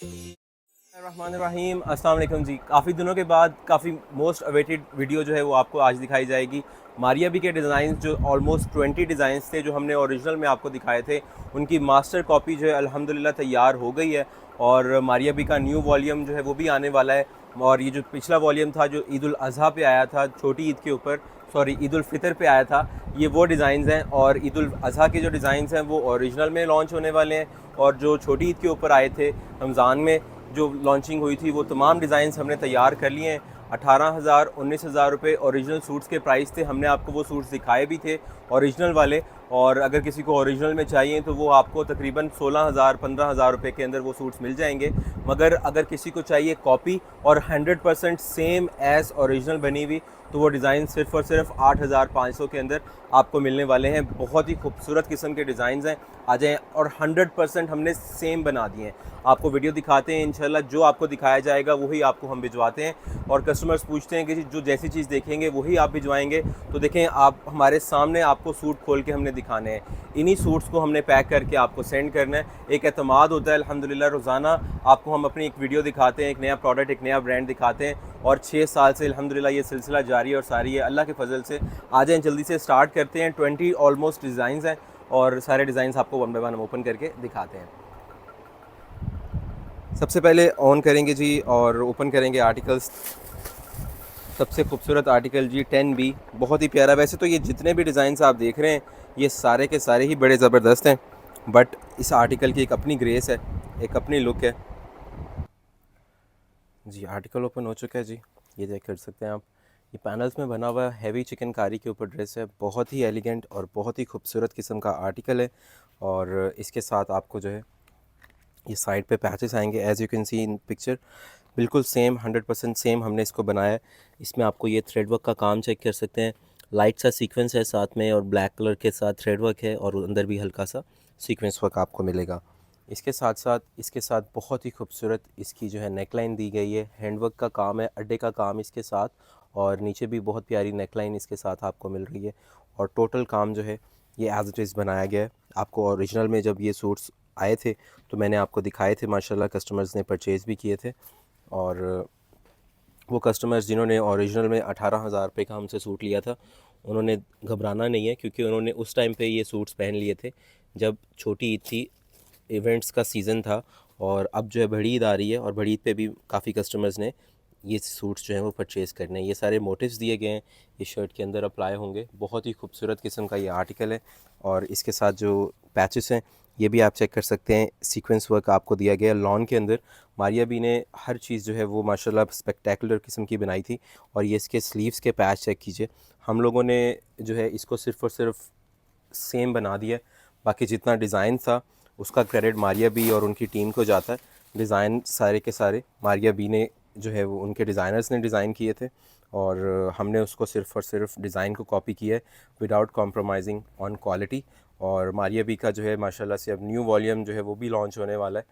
रहमानिर्रहीम, अस्सलाम वालेकुम जी। काफ़ी दिनों के बाद काफ़ी मोस्ट अवेटेड वीडियो जो है वो आपको आज दिखाई जाएगी। मारिया बी के डिज़ाइन जो ऑलमोस्ट 20 डिज़ाइंस थे जो हमने ओरिजिनल में आपको दिखाए थे, उनकी मास्टर कॉपी जो है अल्हम्दुलिल्लाह तैयार हो गई है। और मारिया बी का न्यू वॉल्यूम जो है वो भी आने वाला है। और ये जो पिछला वॉल्यूम था जो ईद उल अज़हा पे आया था, छोटी ईद के ऊपर, सॉरी ईद उल फ़ितर पे आया था, ये वो डिज़ाइंस हैं। और ईद उल अज़हा के जो डिज़ाइंस हैं वो ओरिजिनल में लॉन्च होने वाले हैं। और जो छोटी ईद के ऊपर आए थे रमज़ान में जो लॉन्चिंग हुई थी, वो तमाम डिज़ाइंस हमने तैयार कर लिए हैं। 18,000 19,000 रुपये ओरिजिनल सूट्स के प्राइस थे। हमने आपको वो सूट्स दिखाए भी थे ओरिजिनल वाले। और अगर किसी को ओरिजिनल में चाहिए तो वो आपको तकरीबन 16,000 15,000 रुपये के अंदर वो सूट्स मिल जाएंगे। मगर अगर किसी को चाहिए कॉपी और 100% सेम एज़ ओरिजिनल बनी हुई, तो वो डिज़ाइन सिर्फ़ और सिर्फ 8,500 के अंदर आपको मिलने वाले हैं। बहुत ही खूबसूरत किस्म के डिज़ाइंस हैं। आ जाएँ, और 100% हमने सेम बना दिए हैं। आपको वीडियो दिखाते हैं, इंशाल्लाह जो आपको दिखाया जाएगा वही आपको हम भिजवाते हैं। और कस्टमर्स पूछते हैं कि जो जैसी चीज़ देखेंगे वही आप भिजवाएंगे। तो देखें, आप हमारे सामने आपको सूट खोल के हमने दिखाने हैं। इन्हीं सूट्स को हमने पैक करके आपको सेंड करना है। एक एतमाद होता है अल्हम्दुलिल्लाह, रोज़ाना आपको हम अपनी एक वीडियो दिखाते हैं, एक नया प्रोडक्ट, एक नया ब्रांड दिखाते हैं। और 6 साल से अल्हम्दुलिल्लाह ये सिलसिला जारी और सारी है अल्लाह के फ़ज़ल से। आ जाएँ, जल्दी से स्टार्ट करते हैं। 20 ऑलमोस्ट डिज़ाइंस हैं और सारे डिज़ाइंस आपको वन बाय वन हम ओपन करके दिखाते हैं। सबसे पहले ऑन करेंगे जी और ओपन करेंगे आर्टिकल्स। सबसे खूबसूरत आर्टिकल जी 10B, बहुत ही प्यारा। वैसे तो ये जितने भी डिज़ाइंस आप देख रहे हैं ये सारे के सारे ही बड़े ज़बरदस्त हैं, बट इस आर्टिकल की एक अपनी ग्रेस है, एक अपनी लुक है जी। आर्टिकल ओपन हो चुका है जी, ये चेक कर सकते हैं आप। ये पैनल्स में बना हुआ हैवी चिकनकारी के ऊपर ड्रेस है। बहुत ही एलिगेंट और बहुत ही खूबसूरत किस्म का आर्टिकल है। और इसके साथ आपको जो है ये साइड पे पैचेस आएंगे, as you can see in picture. बिल्कुल सेम 100% सेम हमने इसको बनाया है। इसमें आपको ये थ्रेड वर्क का काम चेक कर सकते हैं। लाइट सा सीक्वेंस है साथ में, और ब्लैक कलर के साथ थ्रेड वर्क है, और अंदर भी हल्का सा सीक्वेंस वर्क आपको मिलेगा। इसके साथ बहुत ही खूबसूरत इसकी जो है नेकलाइन दी गई है। हैंडवर्क का काम है, अड्डे का काम इसके साथ, और नीचे भी बहुत प्यारी नेकलाइन इसके साथ आपको मिल रही है। और टोटल काम जो है ये एज इट इज़ बनाया गया है। आपको ओरिजिनल में जब ये सूट्स आए थे तो मैंने आपको दिखाए थे, माशाल्लाह कस्टमर्स ने परचेज़ भी किए थे। और वो कस्टमर्स जिन्होंने ओरिजिनल में 18,000 रुपये का हमसे सूट लिया था, उन्होंने घबराना नहीं है, क्योंकि उन्होंने उस टाइम पे ये सूट्स पहन लिए थे जब छोटी ईद थी, इवेंट्स का सीज़न था। और अब जो है बड़ी ईद आ रही है, और बड़ी ईद पे भी काफ़ी कस्टमर्स ने ये सूट्स जो हैं वो परचेज़ करने हैं। ये सारे मोटिव्स दिए गए हैं, ये शर्ट के अंदर अप्लाई होंगे। बहुत ही खूबसूरत किस्म का ये आर्टिकल है। और इसके साथ जो पैचेस हैं ये भी आप चेक कर सकते हैं। सीक्वेंस वर्क आपको दिया गया है लॉन के अंदर। मारिया बी ने हर चीज़ जो है वो माशाल्लाह स्पेक्टेकुलर किस्म की बनाई थी। और ये इसके स्लीव्स के पैच चेक कीजिए। हम लोगों ने जो है इसको सिर्फ़ और सिर्फ सेम बना दिया। बाकी जितना डिज़ाइन था उसका क्रेडिट मारिया बी और उनकी टीम को जाता है। डिज़ाइन सारे के सारे मारिया बी ने जो है वो उनके डिज़ाइनर्स ने डिज़ाइन किए थे, और हमने उसको सिर्फ़ और सिर्फ डिज़ाइन को कॉपी किया है विदाउट कॉम्प्रोमाइज़िंग ऑन क्वालिटी। और मारिया बी का जो है माशाल्लाह से अब न्यू वॉल्यूम जो है वो भी लॉन्च होने वाला है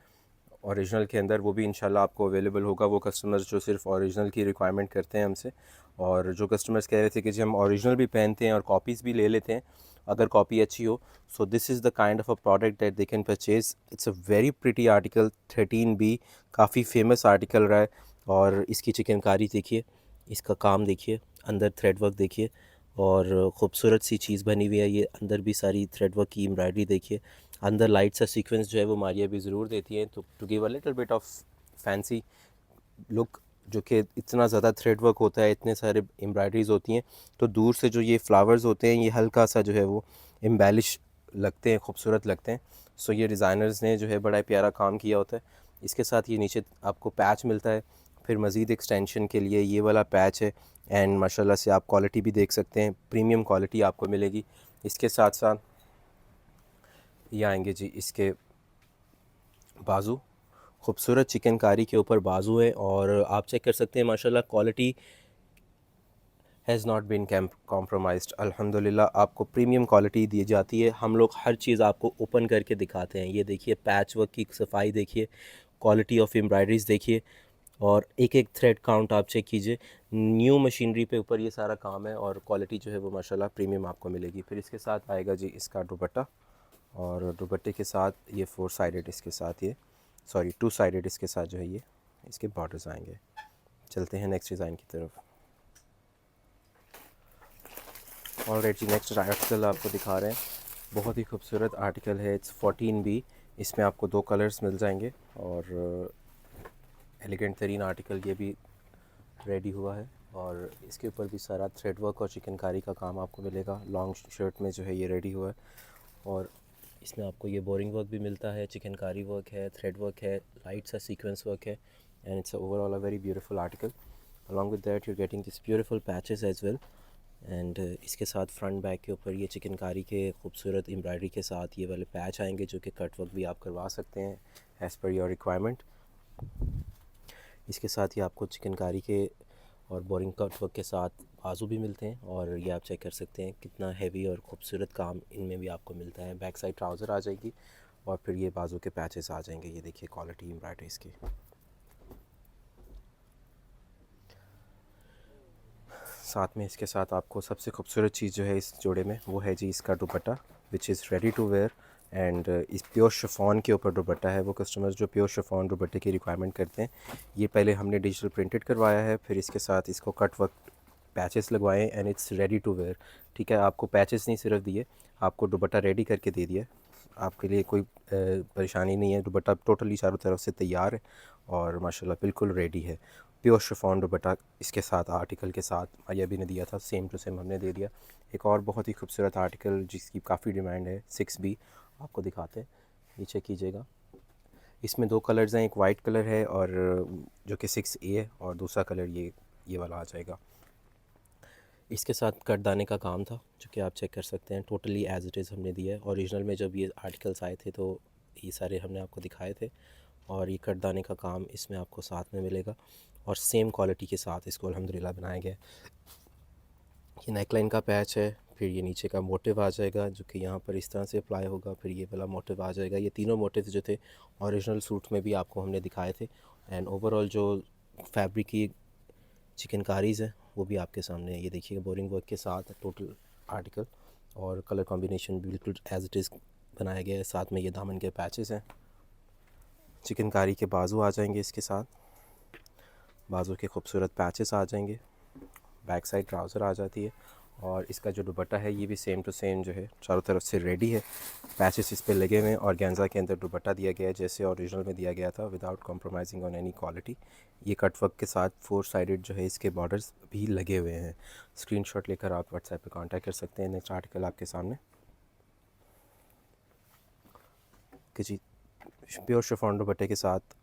ओरिजिनल के अंदर। वो भी इंशाल्लाह आपको अवेलेबल होगा। वो कस्टमर्स जो सिर्फ ओरिजिनल की रिक्वायरमेंट करते हैं हमसे, और जो कस्टमर्स कह रहे थे कि जी हम ओरिजिनल भी पहनते हैं और कॉपीज़ भी ले लेते हैं अगर कॉपी अच्छी हो, so this is the kind of a product that they can purchase. It's a very pretty article. 13B काफ़ी फेमस आर्टिकल रहा है। और इसकी चिकनकारी देखिए, इसका काम देखिए, अंदर थ्रेड वर्क देखिए, और ख़ूबसूरत सी चीज़ बनी हुई है। ये अंदर भी सारी थ्रेड वर्क की एम्ब्रॉयडरी देखिए। अंदर लाइट सा सीक्वेंस जो है वो मारिया भी ज़रूर देती है, तो to give a little bit of fancy look. जो कि इतना ज़्यादा थ्रेड वर्क होता है, इतने सारे एम्ब्रॉयडरीज़ होती हैं, तो दूर से जो ये फ्लावर्स होते हैं ये हल्का सा जो है वो एम्बेलिश लगते हैं, खूबसूरत लगते हैं। सो ये डिज़ाइनर्स ने जो है बड़ा प्यारा काम किया होता है। इसके साथ ये नीचे आपको पैच मिलता है। फिर मज़ीद एक्सटेंशन के लिए ये वाला पैच है। एंड माशाल्लाह से आप क्वालिटी भी देख सकते हैं, प्रीमियम क्वालिटी आपको मिलेगी। इसके साथ साथ ये आएंगे जी इसके बाजू। खूबसूरत चिकनकारी के ऊपर बाजू है, और आप चेक कर सकते हैं माशाल्लाह क्वालिटी हैज़ नॉट बीन कॉम्प्रोमाइज़्ड। अल्हम्दुलिल्लाह आपको प्रीमियम क्वालिटी दी जाती है। हम लोग हर चीज़ आपको ओपन करके दिखाते हैं। ये देखिए पैच वर्क की सफाई देखिए, क्वालिटी ऑफ एम्ब्रॉयडरीज़ देखिए, और एक एक थ्रेड काउंट आप चेक कीजिए। न्यू मशीनरी पे ऊपर ये सारा काम है, और क्वालिटी जो है वो माशाल्लाह प्रीमियम आपको मिलेगी। फिर इसके साथ आएगा जी इसका दुपट्टा, और दुपट्टे के साथ ये 4 साइडेड इसके साथ ये सॉरी 2 साइडेड इसके साथ जो है ये इसके बॉर्डर्स आएंगे। चलते हैं नेक्स्ट डिज़ाइन की तरफ। ऑलराइट जी, नेक्स्ट आर्टिकल आपको दिखा रहे हैं, बहुत ही खूबसूरत आर्टिकल है। It's 14B। इसमें आपको 2 कलर्स मिल जाएंगे और एलिगेंट तरीन आर्टिकल ये भी रेडी हुआ है और इसके ऊपर भी सारा थ्रेड वर्क और चिकनकारी का काम आपको मिलेगा। लॉन्ग शर्ट में जो है ये रेडी हुआ है और इसमें आपको ये बोरिंग वर्क भी मिलता है, चिकनकारी वर्क है, थ्रेड वर्क है, लाइट सा सीक्वेंस वर्क है and it's overall a very beautiful article. Along with that you are getting this beautiful patches as well and इसके साथ फ्रंट बैक के ऊपर ये चिकनकारी के खूबसूरत एम्ब्रॉयडरी के साथ ये वाले पैच आएंगे जो कि कट वर्क भी आप करवा सकते हैं एज़ पर योर रिक्वायरमेंट। इसके साथ ही आपको चिकनकारी के और बोरिंग कट वर्क के साथ बाजू भी मिलते हैं और ये आप चेक कर सकते हैं कितना हैवी और ख़ूबसूरत काम इनमें भी आपको मिलता है। बैक साइड ट्राउज़र आ जाएगी और फिर ये बाजू के पैचेस आ जाएंगे। ये देखिए क्वालिटी एम्ब्रॉयडरी इसकी। साथ में इसके साथ आपको सबसे खूबसूरत चीज़ जो है इस जोड़े में वो है जी इसका dupatta, which is ready to wear and इस प्योर शिफॉन के ऊपर दुपट्टा है। वो कस्टमर्स जो प्योर शिफॉन दुपट्टे की रिक्वायरमेंट करते हैं, ये पहले हमने डिजिटल प्रिंटेड करवाया है, फिर इसके साथ इसको कट वर्क पैचेस लगवाए and it's ready to wear. ठीक है, आपको पैचेस नहीं सिर्फ दिए, आपको दुपट्टा रेडी करके दे दिया। आपके लिए कोई परेशानी नहीं है, दुपट्टा टोटली चारों तरफ से तैयार है और माशाल्लाह बिल्कुल रेडी है। प्योर शिफॉन दुपट्टा इसके साथ आर्टिकल के साथ माया भी ने दिया था, सेम टू सेम हमने दे दिया। एक और बहुत ही खूबसूरत आर्टिकल जिसकी काफ़ी डिमांड है, 6B, आपको दिखाते हैं, ये चेक कीजिएगा। इसमें 2 कलर्स हैं, एक वाइट कलर है और जो कि 6A है और दूसरा कलर ये वाला आ जाएगा। इसके साथ कटदाने का काम था जो कि आप चेक कर सकते हैं, टोटली एज इट इज़ हमने दिया है। ओरिजिनल में जब ये आर्टिकल्स आए थे तो ये सारे हमने आपको दिखाए थे और ये कटदाने का काम इसमें आपको साथ में मिलेगा और सेम क्वालिटी के साथ इसको अल्हम्दुलिल्लाह बनाया गया है। ये नेकलाइन का पैच है, फिर ये नीचे का मोटिव आ जाएगा जो कि यहाँ पर इस तरह से अप्लाई होगा, फिर ये वाला मोटिव आ जाएगा। ये तीनों मोटिव जो थे ओरिजिनल सूट में भी आपको हमने दिखाए थे एंड ओवरऑल जो फैब्रिक की चिकनकारीज़ है वो भी आपके सामने है। ये देखिए बोरिंग वर्क के साथ टोटल आर्टिकल और कलर कॉम्बिनेशन बिल्कुल एज इट इज़ बनाया गया है। साथ में ये दामन के पैचेस हैं, चिकनकारी के बाजू आ जाएंगे, इसके साथ बाजू के खूबसूरत पैचेस आ जाएंगे, बैक साइड ट्राउज़र आ जाती है और इसका जो दुपट्टा है ये भी सेम टू सेम जो है चारों तरफ से रेडी है। पैचेस इस पे लगे हुए हैं और गेंजा के अंदर दुपट्टा दिया गया है जैसे ओरिजिनल में दिया गया था, without compromising on any quality. ये कट वर्क के साथ 4 साइडेड जो है इसके बॉर्डर्स भी लगे हुए हैं। स्क्रीनशॉट लेकर आप व्हाट्सएप पे कांटेक्ट कर सकते हैं। नेक्स्ट आर्टिकल आपके सामने कि जी प्योर शिफॉन दुपट्टे के साथ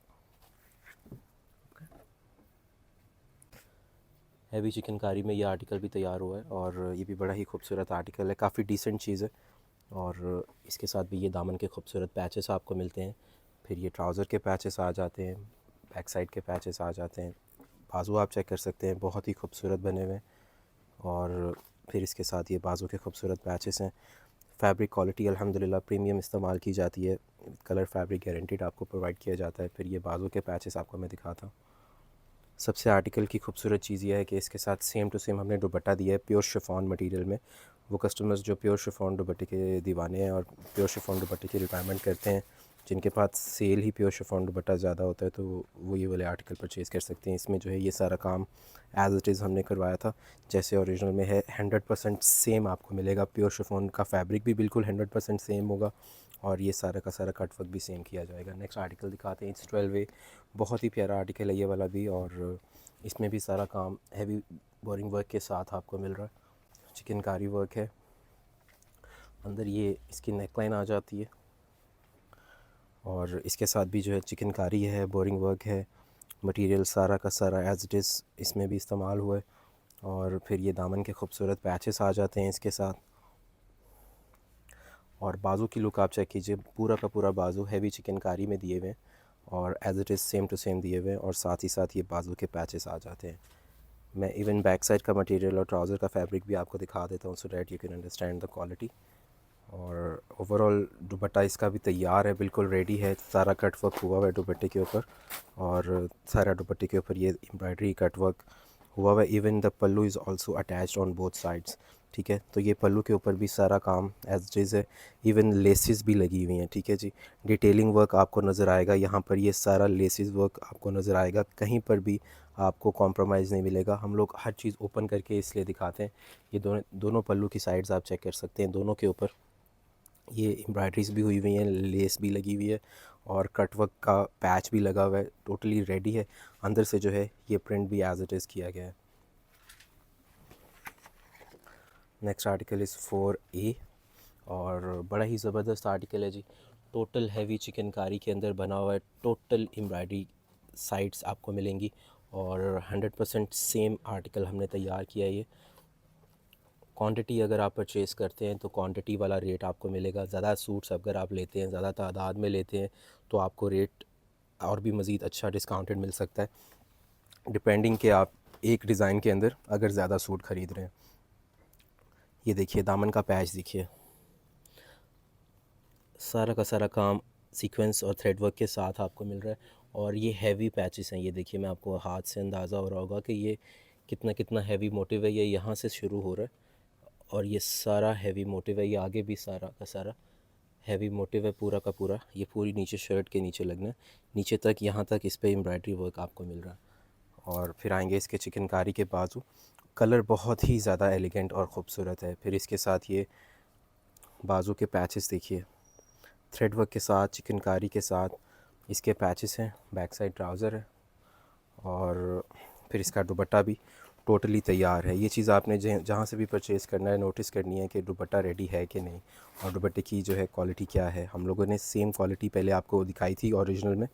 हैवी चिकनकारी में ये आर्टिकल भी तैयार हुआ है और ये भी बड़ा ही खूबसूरत आर्टिकल है, काफ़ी डिसेंट चीज़ है। और इसके साथ भी ये दामन के खूबसूरत पैचेस आपको मिलते हैं, फिर ये ट्राउज़र के पैचेस आ जाते हैं, बैक साइड के पैचेस आ जाते हैं, बाजू आप चेक कर सकते हैं बहुत ही खूबसूरत बने हुए हैं और फिर इसके साथ ये बाजू के खूबसूरत पैचेस हैं। फैब्रिक क्वालिटी अल्हम्दुलिल्लाह प्रीमियम इस्तेमाल की जाती है, कलर फैब्रिक गारंटीड आपको प्रोवाइड किया जाता है। फिर ये बाजू के पैचेस आपको मैं दिखाता हूँ। सबसे आर्टिकल की खूबसूरत चीज़ यह है कि इसके साथ सेम टू सेम हमने दुपट्टा दिया है प्योर शिफॉन मटेरियल में। वो कस्टमर्स जो प्योर शिफॉन दुपट्टे के दीवाने हैं और प्योर शिफॉन दुपट्टे की रिक्वायरमेंट करते हैं, जिनके पास सेल ही प्योर शिफॉन दुपट्टा ज़्यादा होता है, तो वो ये वाले आर्टिकल परचेज़ कर सकते हैं। इसमें जो है ये सारा काम एज़ इट इज़ हमने करवाया था जैसे ओरिजिनल में है, 100% सेम आपको मिलेगा। प्योर शिफॉन का फैब्रिक भी बिल्कुल 100% सेम होगा और ये सारा का सारा कट वर्क भी सेम किया जाएगा। नेक्स्ट आर्टिकल दिखाते हैं, इट्स 12A। बहुत ही प्यारा आर्टिकल है ये वाला भी और इसमें भी सारा काम हैवी बोरिंग वर्क के साथ आपको मिल रहा है। चिकनकारी वर्क है, अंदर ये इसकी नेकलाइन आ जाती है और इसके साथ भी जो है चिकनकारी है, बोरिंग वर्क है, मटेरियल सारा का सारा एज इट इज़ इसमें भी इस्तेमाल हुआ है और फिर ये दामन के खूबसूरत पैचेस आ जाते हैं इसके साथ। और बाजू की लुक आप चेक कीजिए, पूरा का पूरा बाजू हैवी चिकनकारी में दिए हुए हैं और as it is same to same दिए हुए हैं और साथ ही साथ ये बाजू के पैचेस आ जाते हैं। मैं इवन बैक साइड का मटेरियल और ट्राउज़र का फैब्रिक भी आपको दिखा देता हूँ so that you can understand the quality. और ओवरऑल दुपट्टा इसका भी तैयार है, बिल्कुल रेडी है, सारा कट वर्क हुआ हुआ है दुपट्टे के ऊपर और सारा दुपट्टे के ऊपर ये एम्ब्रॉयडरी कट वर्क हुआ हुआ है। Even the pallu is also attached on both sides. ठीक है। तो ये पल्लू के ऊपर भी सारा काम एज इट इज़ है, इवन लेसेस भी लगी हुई हैं, ठीक है जी। डिटेलिंग वर्क आपको नज़र आएगा यहाँ पर, ये सारा लेसेस वर्क आपको नज़र आएगा, कहीं पर भी आपको कॉम्प्रोमाइज़ नहीं मिलेगा। हम लोग हर चीज़ ओपन करके इसलिए दिखाते हैं। ये दोनों दोनों पल्लू की साइड्स आप चेक कर सकते हैं, दोनों के ऊपर ये एम्ब्रॉयडरीज भी हुई हुई हैं, लेस भी लगी हुई है और कटवर्क का पैच भी लगा हुआ है, टोटली रेडी है। अंदर से जो है ये प्रिंट भी एज इट इज़ किया गया है। नेक्स्ट आर्टिकल इज़ 4A और बड़ा ही ज़बरदस्त आर्टिकल है जी। टोटल हैवी चिकनकारी के अंदर बना हुआ है, टोटल एम्ब्रॉयडरी साइड्स आपको मिलेंगी और 100% सेम आर्टिकल हमने तैयार किया है। ये क्वांटिटी अगर आप परचेज़ करते हैं तो क्वांटिटी वाला रेट आपको मिलेगा। ज़्यादा सूट्स अगर आप लेते हैं, ज़्यादा तादाद में लेते हैं, तो आपको रेट और भी मज़ीद अच्छा डिस्काउंटेड मिल सकता है, डिपेंडिंग कि आप एक डिज़ाइन के अंदर अगर ज़्यादा सूट ख़रीद रहे हैं। ये देखिए दामन का पैच देखिए, सारा का सारा काम सीक्वेंस और थ्रेड वर्क के साथ आपको मिल रहा है और ये हैवी पैचेस हैं। ये देखिए, मैं आपको हाथ से अंदाज़ा हो रहा होगा कि ये कितना कितना हैवी मोटिव है। ये यहाँ से शुरू हो रहा है और ये सारा हैवी मोटिव है, ये आगे भी सारा का सारा हैवी मोटिव है, पूरा का पूरा। ये पूरी नीचे शर्ट के नीचे लगना है, नीचे तक, यहाँ तक इस पे एम्ब्रॉयडरी वर्क आपको मिल रहा है। और फिर आएंगे इसके चिकनकारी के बाजू, कलर बहुत ही ज़्यादा एलिगेंट और ख़ूबसूरत है। फिर इसके साथ ये बाजू के पैचेस देखिए, थ्रेड वर्क के साथ, चिकनकारी के साथ इसके पैचेस हैं। बैक साइड ट्राउज़र है और फिर इसका दुपट्टा भी टोटली तैयार है। ये चीज़ आपने जहाँ से भी परचेज़ करना है नोटिस करनी है कि दुपट्टा रेडी है कि नहीं और दुपट्टे की जो है क्वालिटी क्या है। हम लोगों ने सेम क्वालिटी पहले आपको दिखाई थी ओरिजिनल में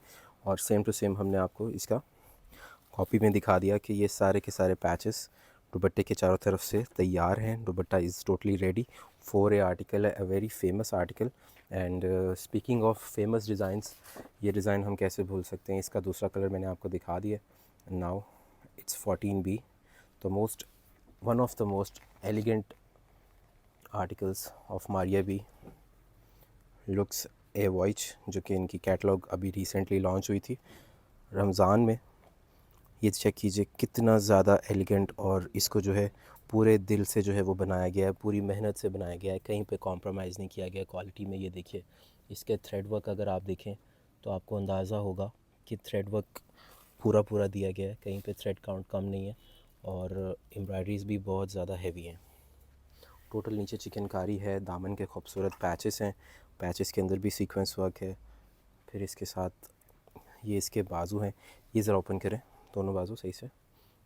और सेम टू सेम हमने आपको इसका कॉपी में दिखा दिया कि ये सारे के सारे पैचेस दुपट्टे के चारों तरफ से तैयार हैं। Dupatta is totally ready. 4A article है, a very famous article. And speaking of famous designs, ये डिज़ाइन हम कैसे भूल सकते हैं। इसका दूसरा कलर मैंने आपको दिखा दिया। Now it's 14B, the most one of the most elegant articles of Maria B looks a watch, जो कि इनकी कैटलॉग अभी रिसेंटली लॉन्च हुई थी रमज़ान में। ये चेक कीजिए कितना ज़्यादा एलिगेंट और इसको जो है पूरे दिल से जो है वो बनाया गया है, पूरी मेहनत से बनाया गया है, कहीं पे कॉम्प्रोमाइज़ नहीं किया गया क्वालिटी में। ये देखिए इसके थ्रेड वर्क अगर आप देखें तो आपको अंदाज़ा होगा कि थ्रेड वर्क पूरा पूरा दिया गया है, कहीं पे थ्रेड काउंट कम नहीं है और एम्ब्रॉयडरीज़ भी बहुत ज़्यादा हैवी हैं। टोटल नीचे चिकनकारी है, दामन के खूबसूरत पैचेस हैं, पैचेस के अंदर भी सीक्वेंस वर्क है। फिर इसके साथ ये इसके बाजू हैं, ये ज़रा ओपन करें दोनों बाजू सही से।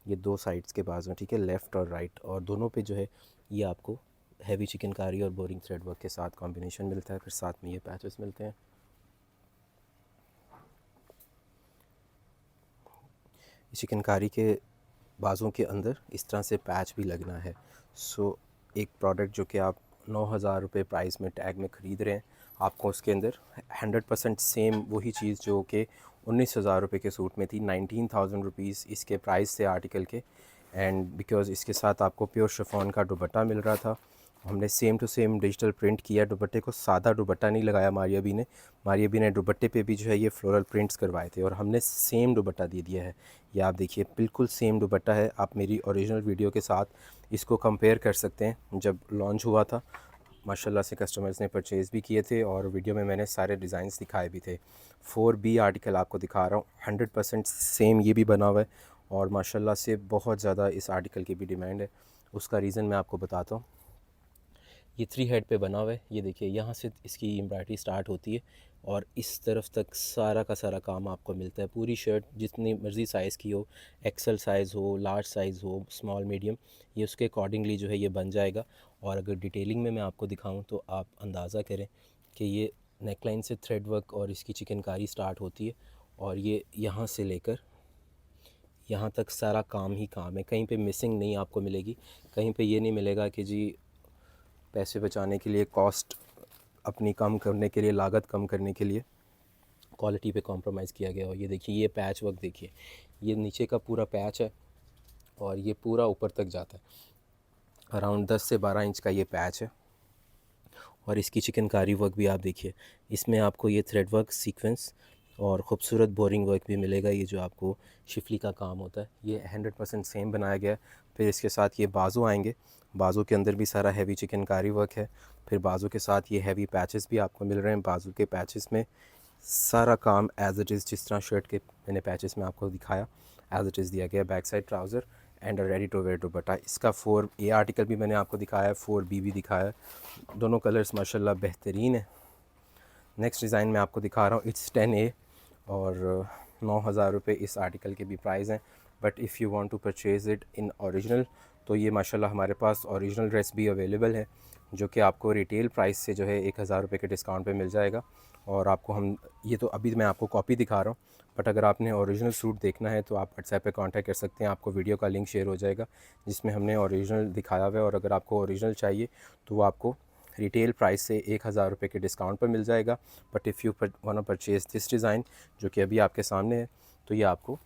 ये दो साइड्स के बाजू हैं, ठीक है, लेफ़्ट और राइट, और दोनों पे जो है ये आपको हैवी चिकनकारी और बोरिंग थ्रेड वर्क के साथ कॉम्बिनेशन मिलता है। फिर साथ में ये पैचेस मिलते हैं। चिकनकारी के बाजुओं के अंदर इस तरह से पैच भी लगना है। सो एक प्रोडक्ट जो कि आप 9,000 रुपये प्राइस में टैग में ख़रीद रहे हैं, आपको उसके अंदर 100% सेम वही चीज़ जो कि 19,000 रुपये के सूट में थी, 19,000 रुपीज़ इसके प्राइस थे आर्टिकल के। एंड बिकॉज़ इसके साथ आपको प्योर शिफॉन का दुपट्टा मिल रहा था, हमने same to same digital print किया दुपट्टे को। सादा दुपट्टा नहीं लगाया मारिया बी ने दुपट्टे पे भी जो है ये फ्लोरल प्रिंट्स करवाए थे और हमने सेम दुपट्टा दे दिया है। ये आप देखिए बिल्कुल सेम दुपट्टा है। आप मेरी ओरिजिनल वीडियो के साथ इसको कंपेयर कर सकते हैं। जब लॉन्च हुआ था माशाल्लाह से कस्टमर्स ने परचेज़ भी किए थे और वीडियो में मैंने सारे डिज़ाइंस दिखाए भी थे। 4B आर्टिकल आपको दिखा रहा हूँ, 100% सेम ये भी बना हुआ है और माशाल्लाह से बहुत ज़्यादा इस आर्टिकल की भी डिमांड है। उसका रीज़न मैं आपको बताता हूँ। ये 3 हेड पे बना हुआ है, ये देखिए यहाँ से इसकी एम्ब्रॉयडरी स्टार्ट होती है और इस तरफ तक सारा का सारा काम आपको मिलता है। पूरी शर्ट जितनी मर्ज़ी साइज़ की हो, एक्सेल साइज़ हो, लार्ज साइज़ हो, स्मॉल मीडियम, ये उसके अकॉर्डिंगली जो है ये बन जाएगा। और अगर डिटेलिंग में मैं आपको दिखाऊं तो आप अंदाज़ा करें कि ये नेकलाइन से थ्रेड वर्क और इसकी चिकनकारी स्टार्ट होती है और ये यहाँ से लेकर यहाँ तक सारा काम ही काम है, कहीं पे मिसिंग नहीं आपको मिलेगी। कहीं पे ये नहीं मिलेगा कि जी पैसे बचाने के लिए, कॉस्ट अपनी कम करने के लिए, लागत कम करने के लिए क्वालिटी पे कॉम्प्रोमाइज़ किया गया। और ये देखिए ये पैच वर्क देखिए, ये नीचे का पूरा पैच है और ये पूरा ऊपर तक जाता है। अराउंड 10 से 12 इंच का ये पैच है और इसकी चिकनकारी वर्क भी आप देखिए, इसमें आपको ये थ्रेड वर्क सीक्वेंस और ख़ूबसूरत बोरिंग वर्क भी मिलेगा। ये जो आपको शिफली का काम होता है ये 100% सेम बनाया गया है। फिर इसके साथ ये बाजू आएंगे, बाजू के अंदर भी सारा हैवी चिकनकारी वर्क है। फिर बाजू के साथ ये हैवी पैचेस भी आपको मिल रहे हैं। बाजू के पैचेस में सारा काम एज़ इट इज़, जिस तरह शर्ट के मैंने पैचेस में आपको दिखाया एज़ इट इज़ दिया गया। Back side trouser and ready to wear dupatta. इसका 4A आर्टिकल भी मैंने आपको दिखाया है, 4B भी दिखाया है। दोनों कलर्स माशाल्लाह बेहतरीन है। नेक्स्ट डिज़ाइन मैं आपको दिखा रहा हूँ, इट्स 10A और 9,000 रुपये इस आर्टिकल के भी प्राइस हैं। But if you want to purchase it in original तो ये माशाल्लाह हमारे पास ओरिजिनल ड्रेस भी अवेलेबल है, जो कि आपको रिटेल प्राइस से जो है 1,000 रुपये के डिस्काउंट पे मिल जाएगा। और आपको हम ये तो अभी मैं आपको कॉपी दिखा रहा हूँ, बट अगर आपने ओरिजिनल सूट देखना है तो आप व्हाट्सएप पे कांटेक्ट कर सकते हैं। आपको वीडियो का लिंक शेयर हो जाएगा जिसमें हमने ओरिजिनल दिखाया हुआ है। और अगर आपको ओरिजिनल चाहिए तो वो आपको रिटेल प्राइस से 1,000 रुपये के डिस्काउंट पर मिल जाएगा। But if you want to purchase this design जो कि अभी आपके सामने है तो ये आपको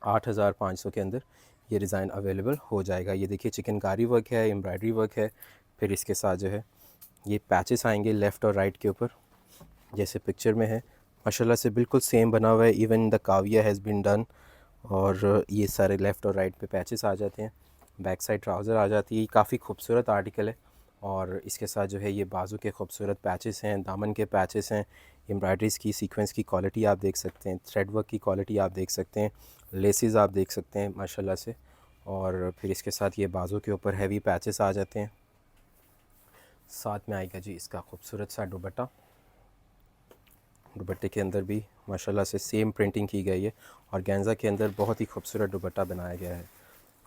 8,500 के अंदर ये डिज़ाइन अवेलेबल हो जाएगा। ये देखिए चिकनकारी वर्क है, एम्ब्रॉयडरी वर्क है। फिर इसके साथ जो है ये पैचेस आएंगे लेफ़्ट और राइट के ऊपर जैसे पिक्चर में है। माशाल्लाह से बिल्कुल सेम बना हुआ है, इवन द काविया हैज़ बीन डन। और ये सारे लेफ़्ट और राइट पे पैचेस आ जाते हैं। बैक साइड ट्राउज़र आ जाती है। काफ़ी खूबसूरत आर्टिकल है। और इसके साथ जो है ये बाजू के खूबसूरत पैचेस हैं, दामन के पैचेस हैं। एम्ब्रॉयडरीज़ की सीक्वेंस की क्वालिटी आप देख सकते हैं, थ्रेड वर्क की क्वालिटी आप देख सकते हैं, लेसेस आप देख सकते हैं माशाल्लाह से। और फिर इसके साथ ये बाजू के ऊपर हैवी पैचेस आ जाते हैं। साथ में आएगा जी इसका खूबसूरत सा दुपट्टा। दुपट्टे के अंदर भी माशाल्लाह से सेम प्रिंटिंग की गई है और गेंजा के अंदर बहुत ही खूबसूरत दुपट्टा बनाया गया है।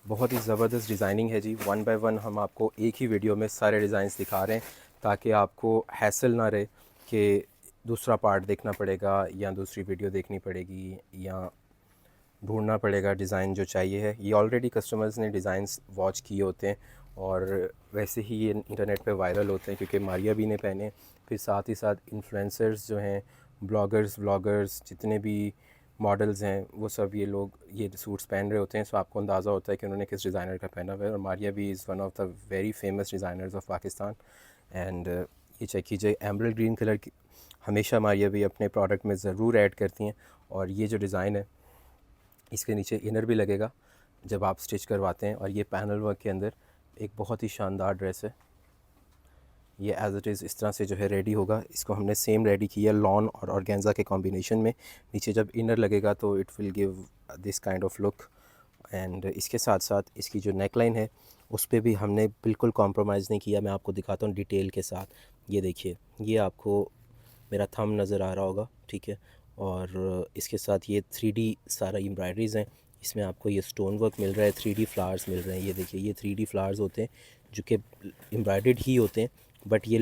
बहुत ही ज़बरदस्त डिज़ाइनिंग है जी। वन बाय वन हम आपको एक ही वीडियो में सारे डिज़ाइंस दिखा रहे हैं ताकि आपको हैसल ना रहे कि दूसरा पार्ट देखना पड़ेगा या दूसरी वीडियो देखनी पड़ेगी या ढूंढना पड़ेगा डिज़ाइन जो चाहिए है। ये ऑलरेडी कस्टमर्स ने डिज़ाइंस वॉच किए होते हैं और वैसे ही ये इंटरनेट पे वायरल होते हैं क्योंकि मारिया भी ने पहने। फिर साथ ही साथ इन्फ्लुएंसर्स जो हैं, ब्लॉगर्स व्लॉगर्स जितने भी मॉडल्स हैं वो सब ये लोग ये सूट्स पहन रहे होते हैं। सो आपको अंदाज़ा होता है कि उन्होंने किस डिज़ाइनर का पहना हुआ है। और मारिया भी is one of the very famous designers of Pakistan. And ये चेक कीजिए एमरल्ड ग्रीन कलर की हमेशा मारिया भी अपने प्रोडक्ट में ज़रूर ऐड करती हैं। और ये जो डिज़ाइन है इसके नीचे इनर भी लगेगा जब आप स्टिच करवाते हैं। और ये पैनल वर्क के अंदर एक बहुत ही शानदार ड्रेस है। ये एज़ इट इज़ इस तरह से जो है रेडी होगा। इसको हमने सेम रेडी किया लॉन और ऑर्गेन्जा के कॉम्बिनेशन में। नीचे जब इनर लगेगा तो it will give this kind of look. And इसके साथ साथ इसकी जो नेक लाइन है उस पर भी हमने बिल्कुल कॉम्प्रोमाइज़ नहीं किया। मैं आपको दिखाता हूँ डिटेल के साथ। ये देखिए, ये आपको मेरा थंब नज़र आ रहा होगा, ठीक है। और इसके साथ ये 3D सारा एम्ब्रॉयडरीज़ हैं। इसमें आपको ये स्टोन वर्क मिल रहा है, 3D फ्लावर्स मिल रहे हैं। ये देखिए, ये 3D फ्लावर्स होते हैं जो कि एम्ब्रॉयडर्ड ही होते हैं, बट ये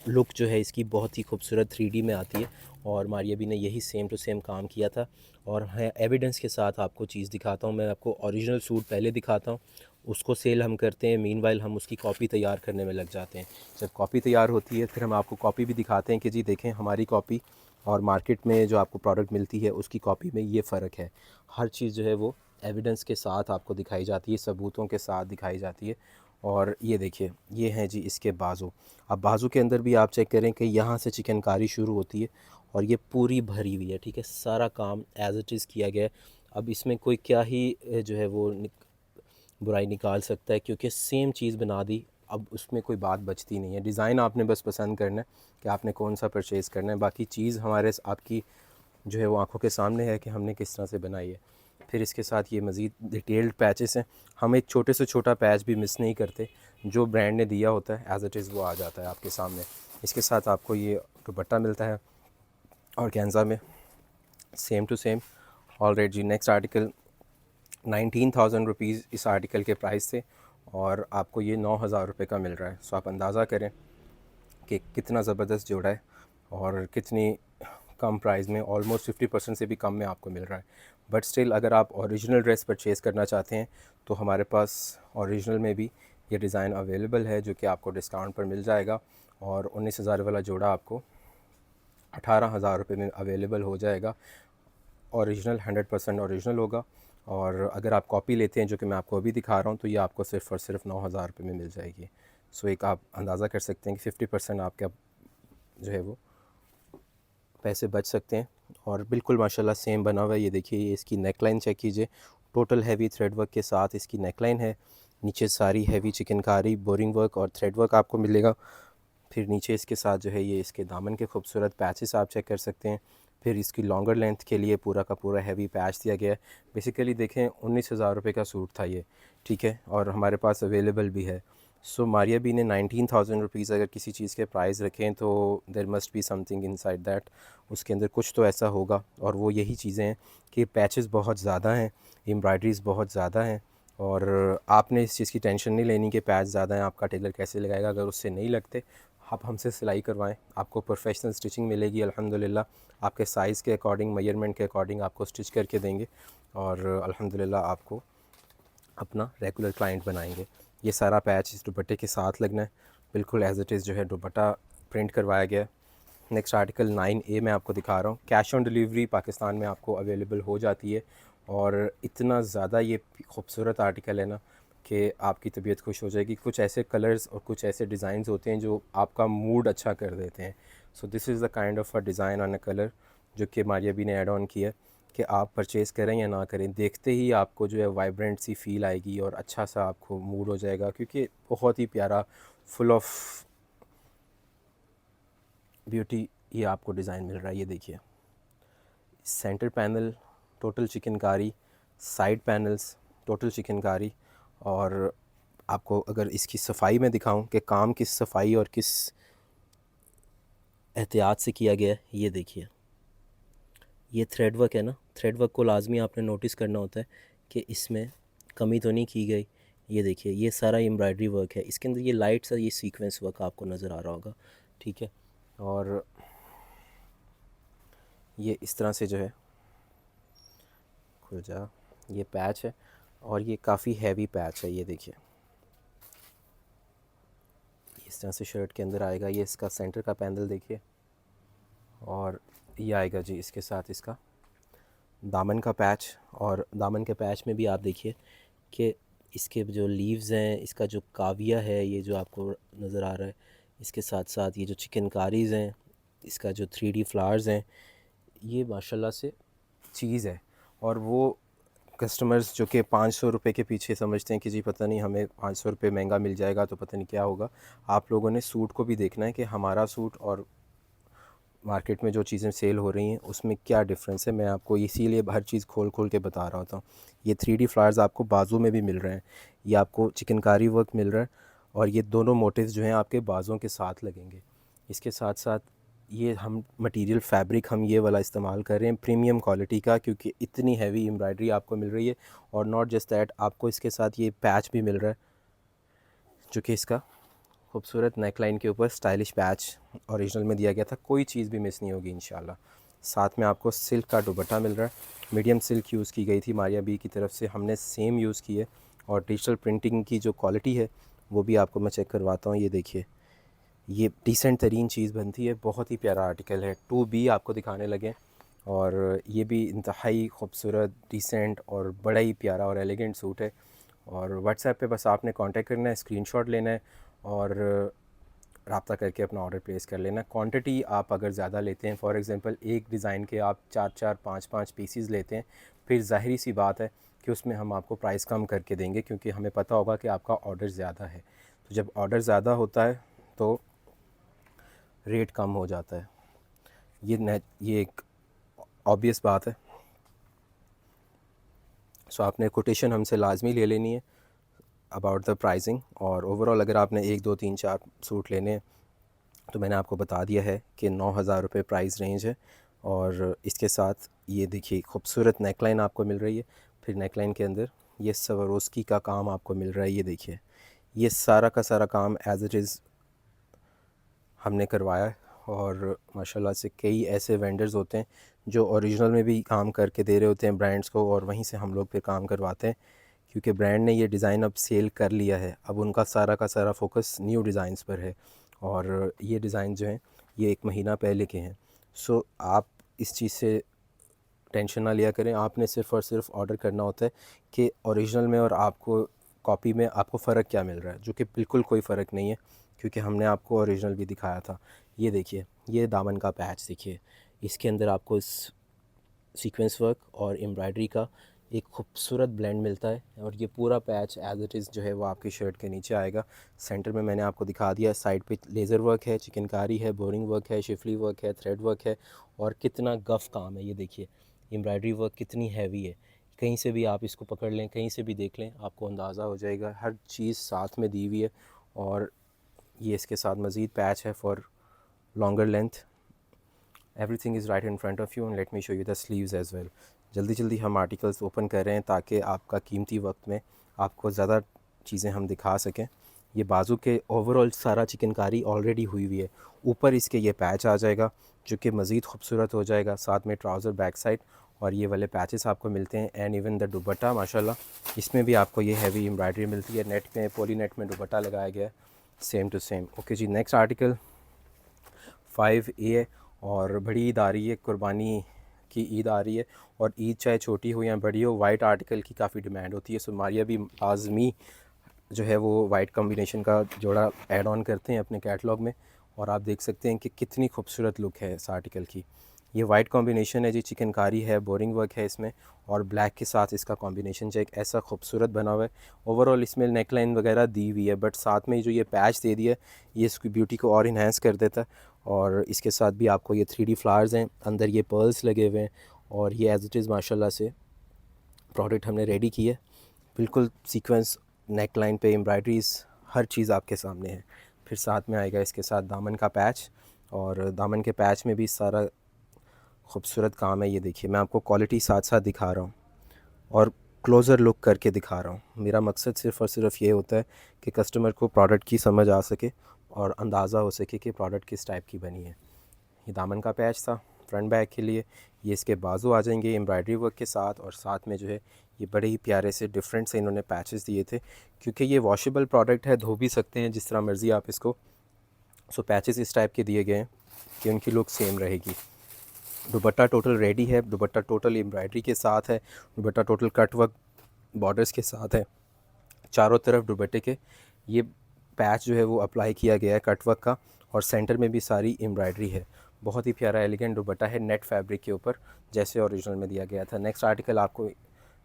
लुक जो है इसकी बहुत ही खूबसूरत 3D में आती है। और मारिया भी ने यही सेम टू सेम काम किया था। और है एविडेंस के साथ आपको चीज़ दिखाता हूँ। मैं आपको ओरिजिनल सूट पहले दिखाता हूँ, उसको सेल हम करते हैं, मीनवाइल हम उसकी कॉपी तैयार करने में लग जाते हैं। जब कॉपी तैयार होती है फिर हम आपको कॉपी भी दिखाते हैं कि जी देखें हमारी कॉपी और मार्केट में जो आपको प्रोडक्ट मिलती है उसकी कॉपी में ये फ़र्क है। हर चीज़ जो है वो एविडेंस के साथ आपको दिखाई जाती है, सबूतों के साथ दिखाई जाती है। और ये देखिए, ये हैं जी इसके बाजू। अब बाजू के अंदर भी आप चेक करें कि यहाँ से चिकनकारी शुरू होती है और ये पूरी भरी हुई है, ठीक है। सारा काम एज़ इट इज़ किया गया है। अब इसमें कोई क्या ही जो है वो बुराई निकाल सकता है क्योंकि सेम चीज़ बना दी। अब उसमें कोई बात बचती नहीं है। डिज़ाइन आपने बस पसंद करना है कि आपने कौन सा परचेज़ करना है, बाकी चीज़ हमारे आपकी जो है वो आँखों के सामने है कि हमने किस तरह से बनाई है। फिर इसके साथ ये मज़ीद डिटेल्ड पैचेस हैं। हम एक छोटे से छोटा पैच भी मिस नहीं करते, जो ब्रांड ने दिया होता है एज़ इट इज़ वो आ जाता है आपके सामने। इसके साथ आपको ये दुपट्टा मिलता है और ऑर्गेन्जा में सेम टू सेम। ऑलराइट जी, नेक्स्ट आर्टिकल 19,000 रुपीज़ इस आर्टिकल के प्राइस से और आपको ये 9,000 रुपये का मिल रहा है। सो आप अंदाज़ा करें कि कितना ज़बरदस्त जोड़ा है और कितनी कम प्राइस में, ऑलमोस्ट 50% से भी कम में आपको मिल रहा है। बट स्टिल अगर आप ओरिजिनल ड्रेस परचेज़ करना चाहते हैं तो हमारे पास ओरिजिनल में भी ये डिज़ाइन अवेलेबल है जो कि आपको डिस्काउंट पर मिल जाएगा। और 19,000 वाला जोड़ा आपको 18,000 रुपये में अवेलेबल हो जाएगा। ओरिजिनल 100% ओरिजिनल होगा। और अगर आप कॉपी लेते हैं जो कि मैं आपको अभी दिखा रहा हूँ तो ये आपको सिर्फ़ और सिर्फ 9,000 रुपये में मिल जाएगी। सो एक आप अंदाज़ा कर सकते हैं कि 50% आपका जो है वो पैसे बच सकते हैं। और बिल्कुल माशाल्लाह सेम बना हुआ है। ये देखिए, ये इसकी नेक लाइन चेक कीजिए, टोटल हैवी थ्रेड वर्क के साथ इसकी नेक लाइन है। नीचे सारी हैवी चिकनकारी बोरिंग वर्क और थ्रेड वर्क आपको मिलेगा। फिर नीचे इसके साथ जो है ये इसके दामन के खूबसूरत पैचेस आप चेक कर सकते हैं। फिर इसकी लॉन्गर लेंथ के लिए पूरा का पूरा हैवी पैच दिया गया है। बेसिकली देखें 19,000 रुपये का सूट था ये, ठीक है, और हमारे पास अवेलेबल भी है। सो मारिया बी ने 19,000 रुपीज़ अगर किसी चीज़ के प्राइस रखें तो there must be something inside that, उसके अंदर कुछ तो ऐसा होगा। और वो यही चीज़ें हैं कि पैचेस बहुत ज़्यादा हैं, एम्ब्रॉयडरीज़ बहुत ज़्यादा हैं, और आपने इस चीज़ की टेंशन नहीं लेनी कि पैच ज़्यादा हैं आपका टेलर कैसे लगाएगा। अगर उससे नहीं लगते आप हमसे सिलाई करवाएं, आपको प्रोफेशनल स्टिचिंग मिलेगी अल्हम्दुलिल्लाह। आपके साइज़ के अकॉर्डिंग, मेजरमेंट के अकॉर्डिंग आपको स्टिच करके देंगे और अल्हम्दुलिल्लाह आपको अपना रेगुलर क्लाइंट बनाएंगे। ये सारा पैच इस दुपट्टे के साथ लगना है, बिल्कुल एज़ इट इज़ जो है दुपट्टा प्रिंट करवाया गया है। नेक्स्ट आर्टिकल 9A मैं आपको दिखा रहा हूँ। कैश ऑन डिलीवरी पाकिस्तान में आपको अवेलेबल हो जाती है, और इतना ज़्यादा ये खूबसूरत आर्टिकल है ना कि आपकी तबीयत खुश हो जाएगी। कुछ ऐसे कलर्स और कुछ ऐसे डिज़ाइंस होते हैं जो आपका मूड अच्छा कर देते हैं। So this is the kind of a design on a colour जो कि मारिया बी ने ऐड ऑन किया है कि आप परचेज़ करें या ना करें, देखते ही आपको जो है वाइब्रेंट सी फील आएगी और अच्छा सा आपको मूड हो जाएगा, क्योंकि बहुत ही प्यारा फुल ऑफ ब्यूटी ये आपको डिज़ाइन मिल रहा है। ये देखिए, centre panel total chikankari, side panels total chikankari, और आपको अगर इसकी सफाई में दिखाऊं कि काम किस सफाई और किस एहतियात से किया गया है, ये देखिए, ये थ्रेड वर्क है ना, थ्रेड वर्क को लाजमी आपने नोटिस करना होता है कि इसमें कमी तो नहीं की गई। ये देखिए, ये सारा एम्ब्रॉयडरी वर्क है, इसके अंदर ये लाइट सा ये सीक्वेंस वर्क आपको नज़र आ रहा होगा, ठीक है। और ये इस तरह से जो है खुल जा, ये पैच है और ये काफ़ी हैवी पैच है। ये देखिए, इस तरह से शर्ट के अंदर आएगा। ये इसका सेंटर का पैनल देखिए, और ये आएगा जी इसके साथ इसका दामन का पैच। और दामन के पैच में भी आप देखिए कि इसके जो लीव्स हैं, इसका जो काविया है, ये जो आपको नज़र आ रहा है, इसके साथ साथ ये जो चिकनकारीज़ हैं, इसका जो 3D फ्लावर्स हैं, ये माशाल्लाह से चीज़ है। और वो कस्टमर्स जो कि 500 रुपये के पीछे समझते हैं कि जी पता नहीं हमें 500 रुपये महंगा मिल जाएगा तो पता नहीं क्या होगा, आप लोगों ने सूट को भी देखना है कि हमारा सूट और मार्केट में जो चीज़ें सेल हो रही हैं उसमें क्या डिफरेंस है। मैं आपको इसीलिए हर चीज़ खोल खोल के बता रहा होता हूँ। ये 3D फ्लावर्स आपको बाजू में भी मिल रहे हैं, ये आपको चिकनकारी वर्क मिल रहा है, और ये दोनों मोटिव्स जो हैं आपके बाजुओं के साथ लगेंगे। इसके साथ साथ ये हम मटेरियल फैब्रिक हम ये वाला इस्तेमाल कर रहे हैं प्रीमियम क्वालिटी का, क्योंकि इतनी हैवी एम्ब्रॉयडरी आपको मिल रही है। और नॉट जस्ट दैट, आपको इसके साथ ये पैच भी मिल रहा है जो कि इसका खूबसूरत नेक लाइन के ऊपर स्टाइलिश पैच ओरिजिनल में दिया गया था। कोई चीज़ भी मिस नहीं होगी इंशाल्लाह। साथ में आपको सिल्क का दुपट्टा मिल रहा है, मीडियम सिल्क यूज़ की गई थी मारिया बी की तरफ से, हमने सेम यूज़ की है। और डिजिटल प्रिंटिंग की जो क्वालिटी है वो भी आपको मैं चेक करवाता हूँ। ये देखिए, ये डिसेंट तरीन चीज़ बनती है, बहुत ही प्यारा आर्टिकल है। 2B आपको दिखाने लगे, और ये भी इंतहाई खूबसूरत, डिसेंट और बड़ा ही प्यारा और एलिगेंट सूट है। और व्हाट्सएप पे बस आपने कांटेक्ट करना है, स्क्रीनशॉट लेना है और रब्ता करके अपना ऑर्डर प्लेस कर लेना। क्वांटिटी आप अगर ज़्यादा लेते हैं, फॉर एग्ज़ाम्पल एक डिज़ाइन के आप 4-4, 5-5 पीसीज़ लेते हैं, फिर ज़ाहिरी सी बात है कि उसमें हम आपको प्राइस कम करके देंगे, क्योंकि हमें पता होगा कि आपका ऑर्डर ज़्यादा है। तो जब ऑर्डर ज़्यादा होता है तो रेट कम हो जाता है। ये एक ऑब्वियस बात है। सो आपने कोटेशन हमसे लाजमी ले लेनी है अबाउट द प्राइसिंग। और ओवरऑल अगर आपने 1, 2, 3, 4 सूट लेने हैं तो मैंने आपको बता दिया है कि 9,000 रुपये प्राइस रेंज है। और इसके साथ ये देखिए खूबसूरत नेकलाइन आपको मिल रही है। फिर नेकलाइन के अंदर ये स्वरोस्की का काम आपको मिल रहा है। ये देखिए, ये सारा का सारा काम एज़ इट इज़ हमने करवाया है। और माशाल्लाह से कई ऐसे वेंडर्स होते हैं जो ओरिजिनल में भी काम करके दे रहे होते हैं ब्रांड्स को, और वहीं से हम लोग फिर काम करवाते हैं, क्योंकि ब्रांड ने ये डिज़ाइन अब सेल कर लिया है। अब उनका सारा का सारा फोकस न्यू डिज़ाइंस पर है, और ये डिज़ाइन जो हैं ये 1 महीना पहले के हैं। सो आप इस चीज़ से टेंशन ना लिया करें, आपने सिर्फ़ और सिर्फ ऑर्डर करना होता है कि ओरिजिनल में और आपको कॉपी में आपको फ़र्क क्या मिल रहा है, जो कि बिल्कुल कोई फ़र्क नहीं है, क्योंकि हमने आपको ओरिजिनल भी दिखाया था। ये देखिए, ये दामन का पैच देखिए, इसके अंदर आपको इस सीक्वेंस वर्क और एम्ब्रॉयडरी का एक खूबसूरत ब्लेंड मिलता है। और ये पूरा पैच एज इट इज़ जो है वो आपकी शर्ट के नीचे आएगा। सेंटर में मैंने आपको दिखा दिया, साइड पे लेज़र वर्क है, चिकनकारी है, बोरिंग वर्क है, शिफली वर्क है, थ्रेड वर्क है, और कितना गफ़ काम है। ये देखिए एम्ब्रॉयडरी वर्क कितनी हैवी है। कहीं से भी आप इसको पकड़ लें, कहीं से भी देख लें, आपको अंदाज़ा हो जाएगा। हर चीज़ साथ में दी हुई है। और ये इसके साथ मज़ीद पैच है for longer length. Everything is right in front of you and let me show you the sleeves as well. जल्दी जल्दी हम आर्टिकल्स ओपन कर रहे हैं ताकि आपका कीमती वक्त में आपको ज़्यादा चीज़ें हम दिखा सकें। ये बाजू के ओवरऑल सारा चिकनकारी ऑलरेडी हुई हुई है। ऊपर इसके ये पैच आ जाएगा जो कि मज़ीद खूबसूरत हो जाएगा। साथ में ट्राउज़र बैक साइड और ये वाले पैचेस आपको मिलते हैं। एंड इवन द दुपट्टा माशाल्लाह इसमें भी आपको ये हैवी एम्ब्रॉयडरी मिलती है। नेट में, पॉली नेट में दुपट्टा लगाया गया है, सेम टू सेम। ओके जी, नेक्स्ट आर्टिकल 5A है और बड़ी ईद आ रही है, कुर्बानी की ईद आ रही है। और ईद चाहे छोटी हो या बड़ी हो, वाइट आर्टिकल की काफ़ी डिमांड होती है। सो मारिया भी लाजमी जो है वो वाइट कॉम्बिनेशन का जोड़ा ऐड ऑन करते हैं अपने कैटलॉग में। और आप देख सकते हैं कि कितनी खूबसूरत लुक है इस आर्टिकल की। ये वाइट कॉम्बिनेशन है जी, चिकनकारी है, बोरिंग वर्क है इसमें, और ब्लैक के साथ इसका कॉम्बिनेशन जो एक ऐसा खूबसूरत बना हुआ है। ओवरऑल इसमें नेक लाइन वगैरह दी हुई है, बट साथ में जो ये पैच दे दिया है ये इसकी ब्यूटी को और इन्हेंस कर देता है। और इसके साथ भी आपको ये 3D फ्लावर्स हैं, अंदर ये पर्ल्स लगे हुए हैं। और ये एज इट इज़ माशाल्लाह से प्रोडक्ट हमने रेडी की है। बिल्कुल सीक्वेंस नेक लाइन पे एम्ब्रॉयडरीज़, हर चीज़ आपके सामने है। फिर साथ में आएगा इसके साथ दामन का पैच, और दामन के पैच में भी सारा खूबसूरत काम है। ये देखिए, मैं आपको क्वालिटी साथ साथ दिखा रहा हूँ और क्लोज़र लुक करके दिखा रहा हूँ। मेरा मकसद सिर्फ़ और सिर्फ ये होता है कि कस्टमर को प्रोडक्ट की समझ आ सके और अंदाज़ा हो सके कि प्रोडक्ट किस टाइप की बनी है। ये दामन का पैच था फ्रंट बैक के लिए। ये इसके बाजू आ जाएंगे एम्ब्रॉयडरी वर्क के साथ, और साथ में जो है ये बड़े ही प्यारे से डिफरेंट से इन्होंने पैचेस दिए थे, क्योंकि ये वॉशेबल प्रोडक्ट है, धो भी सकते हैं जिस तरह मर्ज़ी आप इसको। सो पैचेस इस टाइप के दिए गए हैं कि उनकी लुक सेम रहेगी। दुपट्टा टोटल रेडी है, दुपट्टा टोटल एम्ब्रॉयडरी के साथ है, दुपट्टा टोटल कट वर्क बॉर्डर्स के साथ है। चारों तरफ दुपट्टे के ये पैच जो है वो अप्लाई किया गया है कट वर्क का, और सेंटर में भी सारी एम्ब्रॉयडरी है। बहुत ही प्यारा एलिगेंट दुपट्टा है नेट फैब्रिक के ऊपर, जैसे ओरिजिनल में दिया गया था। नेक्स्ट आर्टिकल आपको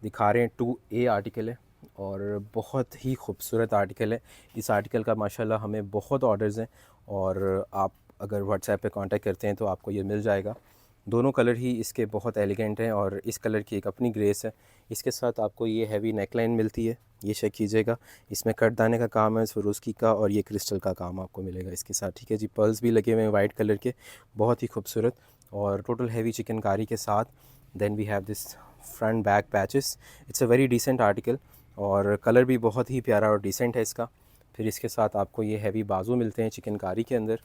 दिखा रहे हैं, 2A आर्टिकल है और बहुत ही खूबसूरत आर्टिकल है। इस आर्टिकल का माशाल्लाह हमें बहुत ऑर्डर्स हैं, और आप अगर व्हाट्सएप पे कांटेक्ट करते हैं तो आपको ये मिल जाएगा। दोनों कलर ही इसके बहुत एलिगेंट हैं और इस कलर की एक अपनी ग्रेस है। इसके साथ आपको ये हैवी नेकलाइन मिलती है, ये चेक कीजिएगा। इसमें कटदाने का काम है, स्वरोस्की का, और ये क्रिस्टल का काम आपको मिलेगा इसके साथ। ठीक है जी, पर्ल्स भी लगे हुए हैं वाइट कलर के, बहुत ही खूबसूरत, और टोटल हैवी चिकनकारी के साथ। Then we have this front back patches. It's a very decent article, और कलर भी बहुत ही प्यारा और डिसेंट है इसका। फिर इसके साथ आपको ये हैवी बाजू मिलते हैं चिकनकारी के अंदर,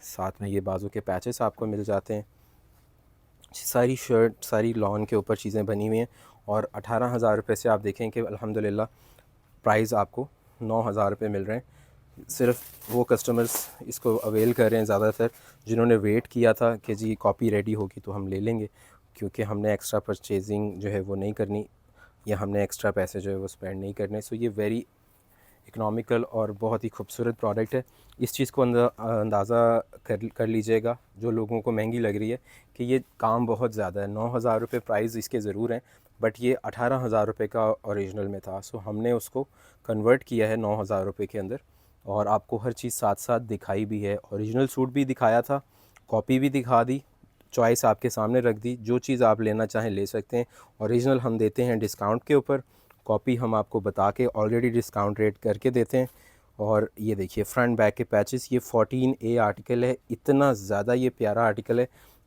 साथ में ये बाजू के पैचेस आपको मिल जाते हैं। सारी शर्ट, सारी लॉन के ऊपर चीज़ें बनी हुई हैं, और 18,000 रुपये से आप देखें कि अल्हम्दुलिल्लाह प्राइस आपको 9,000 रुपये मिल रहे हैं। सिर्फ वो कस्टमर्स इसको अवेल कर रहे हैं ज़्यादातर जिन्होंने वेट किया था कि जी कॉपी रेडी होगी तो हम ले लेंगे, क्योंकि हमने एक्स्ट्रा परचेजिंग जो है वो नहीं करनी, या हमने एक्स्ट्रा पैसे जो है वो स्पेंड नहीं करने। सो ये वेरी इकनॉमिकल और बहुत ही खूबसूरत प्रोडक्ट है। इस चीज़ को अंदाज़ा कर लीजिएगा जो लोगों को महंगी लग रही है कि ये काम बहुत ज़्यादा है। 9,000 रुपये प्राइस इसके ज़रूर हैं, बट ये 18,000 रुपये का ओरिजिनल में था। सो हमने उसको कन्वर्ट किया है 9,000 रुपये के अंदर, और आपको हर चीज़ साथ साथ दिखाई भी है। ओरिजिनल सूट भी दिखाया था, कॉपी भी दिखा दी, चॉइस आपके सामने रख दी, जो चीज़ आप लेना चाहें ले सकते हैं। ओरिजिनल हम देते हैं डिस्काउंट के ऊपर, कॉपी हम आपको बता के ऑलरेडी डिस्काउंट रेट करके देते हैं। और ये देखिए फ्रंट बैक के पैचेस, ये 14A आर्टिकल है। इतना ज़्यादा ये प्यारा आर्टिकल है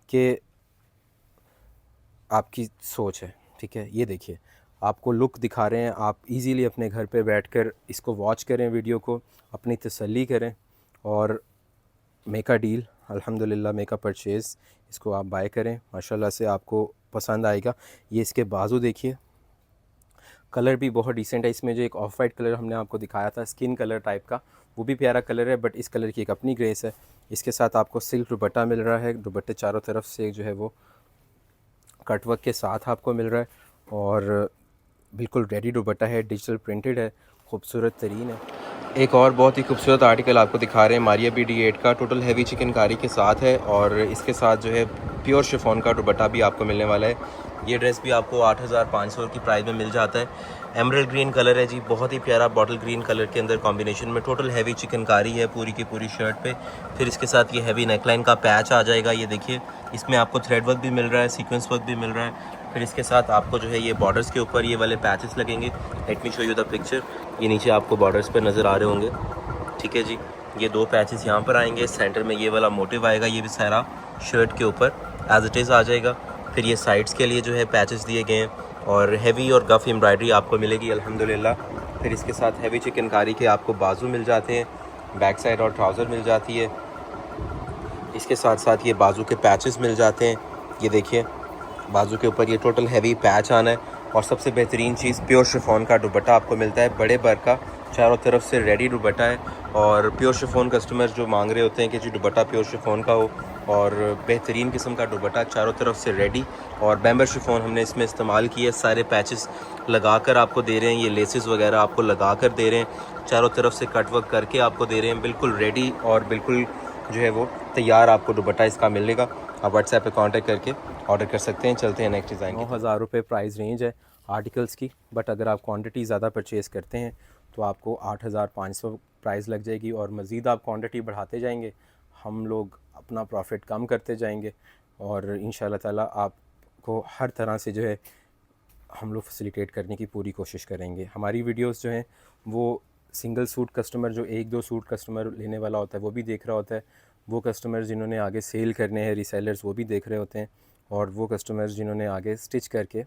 कि आपकी सोच है। ठीक है, ये देखिए आपको लुक दिखा रहे हैं, आप इजीली अपने घर पे बैठकर इसको वॉच करें, वीडियो को अपनी तसल्ली करें, और मेक अ डील, अल्हम्दुलिल्लाह मेक अ परचेज़, इसको आप बाय करें, माशाल्लाह से आपको पसंद आएगा। ये इसके बाजू देखिए, कलर भी बहुत डिसेंट है। इसमें जो एक ऑफ वाइट कलर हमने आपको दिखाया था स्किन कलर टाइप का, वो भी प्यारा कलर है, बट इस कलर की एक अपनी ग्रेस है। इसके साथ आपको सिल्क दुपट्टा मिल रहा है, दुपट्टे चारों तरफ से जो है वो कटवर्क के साथ आपको मिल रहा है, और बिल्कुल रेडी दुपट्टा है, डिजिटल प्रिंटेड है, खूबसूरत तरीन है। एक और बहुत ही खूबसूरत आर्टिकल आपको दिखा रहे हैं, मारिया BD8 का, टोटल हैवी चिकनकारी के साथ है, और इसके साथ जो है प्योर शिफॉन का दुपट्टा भी आपको मिलने वाला है। ये ड्रेस भी आपको 8,500 की प्राइस में मिल जाता है। एमरल्ड ग्रीन कलर है जी, बहुत ही प्यारा बॉटल ग्रीन कलर के अंदर कॉम्बिनेशन में टोटल हैवी चिकनकारी है पूरी की पूरी शर्ट पे। फिर इसके साथ ये हैवी नेकलाइन का पैच आ जाएगा, ये देखिए इसमें आपको थ्रेड वर्क भी मिल रहा है, सीक्वेंस वर्क भी मिल रहा है। फिर इसके साथ आपको जो है ये बॉर्डर्स के ऊपर ये वाले पैचेस लगेंगे। Let me show you the picture. ये नीचे आपको बॉर्डर्स पर नज़र आ रहे होंगे, ठीक है जी। ये 2 पैचेस यहाँ पर आएंगे, सेंटर में ये वाला मोटिव आएगा, ये भी सारा शर्ट के ऊपर एज इट इज़ आ जाएगा। फिर ये साइड्स के लिए जो है पैचेस दिए गए हैं और हैवी और गफ एम्ब्रॉयडरी आपको मिलेगी अल्हम्दुलिल्लाह। फिर इसके साथ हैवी चिकनकारी के आपको बाजू मिल जाते हैं, बैक साइड और ट्राउज़र मिल जाती है। इसके साथ साथ ये बाजू के पैचेस मिल जाते हैं, ये देखिए बाजू के ऊपर ये टोटल हैवी पैच आना है। और सबसे बेहतरीन चीज़ प्योर शिफॉन का दुपट्टा आपको मिलता है, बड़े बर का, चारों तरफ से रेडी दुपट्टा है। और प्योर शिफॉन कस्टमर्स जो मांग रहे होते हैं कि जी दुपट्टा प्योर शिफॉन का हो और बेहतरीन किस्म का दुपट्टा चारों तरफ से रेडी। और बैम्बर शिफॉन हमने इसमें इस्तेमाल किया, सारे पैचेस लगा कर आपको दे रहे हैं, ये लेसेस वगैरह आपको लगा कर दे रहे हैं, चारों तरफ से कट वर्क करके आपको दे रहे हैं, बिल्कुल रेडी और बिल्कुल जो है वो तैयार आपको दुपट्टा इसका मिलेगा। आप व्हाट्सएप पे कांटेक्ट करके ऑर्डर कर सकते हैं। चलते हैं नेक्स्ट डिज़ाइन। 9,000 रुपये प्राइस रेंज है आर्टिकल्स की, बट अगर आप क्वांटिटी ज़्यादा परचेज़ करते हैं तो आपको 8,500 प्राइस लग जाएगी। और मज़ीद आप क्वांटिटी बढ़ाते जाएंगे, हम लोग अपना प्रॉफिट कम करते जाएंगे और इंशाल्लाह ताला आपको हर तरह से जो है हम लोग फैसिलिटेट करने की पूरी कोशिश करेंगे। हमारी वीडियोस जो हैं वो सिंगल सूट कस्टमर जो 1-2 सूट कस्टमर लेने वाला होता है वो भी देख रहा होता है, वो कस्टमर जिन्होंने आगे सेल करने हैं रीसेलर्स वो भी देख रहे होते हैं, और वो कस्टमर्स जिन्होंने आगे स्टिच करके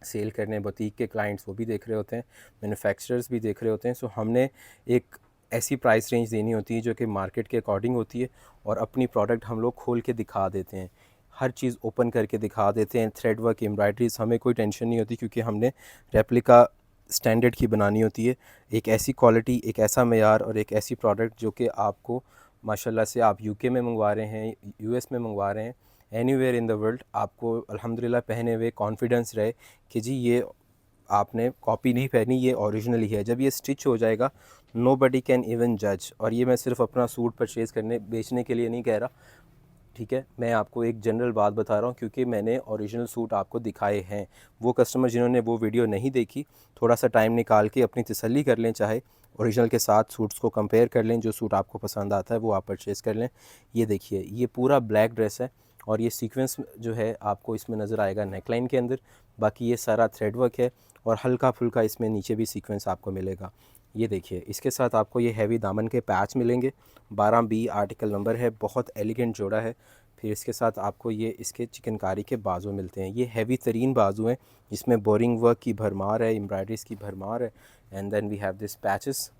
सेल करने बुटीक के क्लाइंट्स वो भी देख रहे होते हैं, मैन्युफैक्चरर्स भी देख रहे होते हैं। सो हमने एक ऐसी प्राइस रेंज देनी होती है जो कि मार्केट के अकॉर्डिंग होती है, और अपनी प्रोडक्ट हम लोग खोल के दिखा देते हैं, हर चीज़ ओपन करके दिखा देते हैं। थ्रेड वर्क एम्ब्रॉयडरीज हमें कोई टेंशन नहीं होती, क्योंकि हमने रेप्लिका स्टैंडर्ड की बनानी होती है। एक ऐसी क्वालिटी, एक ऐसा मेयार और एक ऐसी प्रोडक्ट जो कि आपको माशाल्लाह से आप यूके में मंगवा रहे हैं, यूएस में मंगवा रहे हैं, एनीवेयर इन द वर्ल्ड, आपको अल्हम्दुलिल्लाह पहने हुए कॉन्फिडेंस रहे कि जी ये आपने कॉपी नहीं पहनी, ये ओरिजिनल ही है। जब ये स्टिच हो जाएगा नोबडी कैन इवन जज। और ये मैं सिर्फ अपना सूट परचेज़ करने बेचने के लिए नहीं कह रहा, ठीक है, मैं आपको एक जनरल बात बता रहा हूँ, क्योंकि मैंने ओरिजिनल सूट आपको दिखाए हैं। वो कस्टमर जिन्होंने वो वीडियो नहीं देखी, थोड़ा सा टाइम निकाल के अपनी तसल्ली कर लें, चाहे ओरिजिनल के साथ सूट्स को कंपेयर कर लें, जो सूट आपको पसंद आता है वो आप परचेज़ कर लें। ये देखिए ये पूरा ब्लैक ड्रेस है और ये सीक्वेंस जो है आपको इसमें नज़र आएगा नेकलाइन के अंदर, बाकी ये सारा थ्रेड वर्क है और हल्का फुल्का इसमें नीचे भी सीक्वेंस आपको मिलेगा। ये देखिए इसके साथ आपको ये हैवी दामन के पैच मिलेंगे, 12B आर्टिकल नंबर है, बहुत एलिगेंट जोड़ा है। फिर इसके साथ आपको ये इसके चिकनकारी के बाजू मिलते हैं, ये हैवी तरीन बाजू हैं जिसमें बोरिंग वर्क की भरमार है, एम्ब्रॉयडरीज़ की भरमार है। And then we have this patches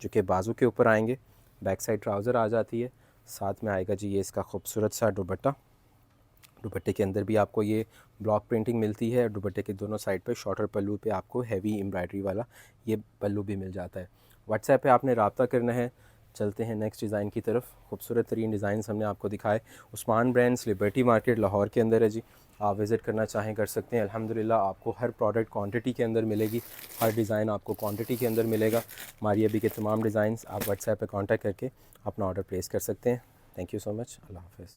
जो कि बाजू के ऊपर आएंगे, बैक साइड ट्राउज़र आ जाती है, साथ में आएगा जी ये इसका खूबसूरत सा दुपट्टा। दुपट्टे के अंदर भी आपको ये ब्लॉक प्रिंटिंग मिलती है, दुपट्टे के दोनों साइड पे शॉर्टर पल्लू पे आपको हैवी एम्ब्रॉयडरी वाला ये पल्लू भी मिल जाता है। व्हाट्सएप पे आपने रब्ता करना है। चलते हैं नेक्स्ट डिज़ाइन की तरफ। खूबसूरत तरीन डिज़ाइन हमने आपको दिखाए। Usman brands liberty market Lahore के अंदर है जी, आप विज़िट करना चाहें कर सकते हैं। अल्हम्दुलिल्लाह आपको हर प्रोडक्ट क्वांटिटी के अंदर मिलेगी, हर डिज़ाइन आपको क्वांटिटी के अंदर मिलेगा। हमारी अभी के तमाम डिज़ाइंस आप व्हाट्सएप पे कांटेक्ट करके अपना ऑर्डर प्लेस कर सकते हैं। Thank you so much. अल्लाह हाफ़िज़।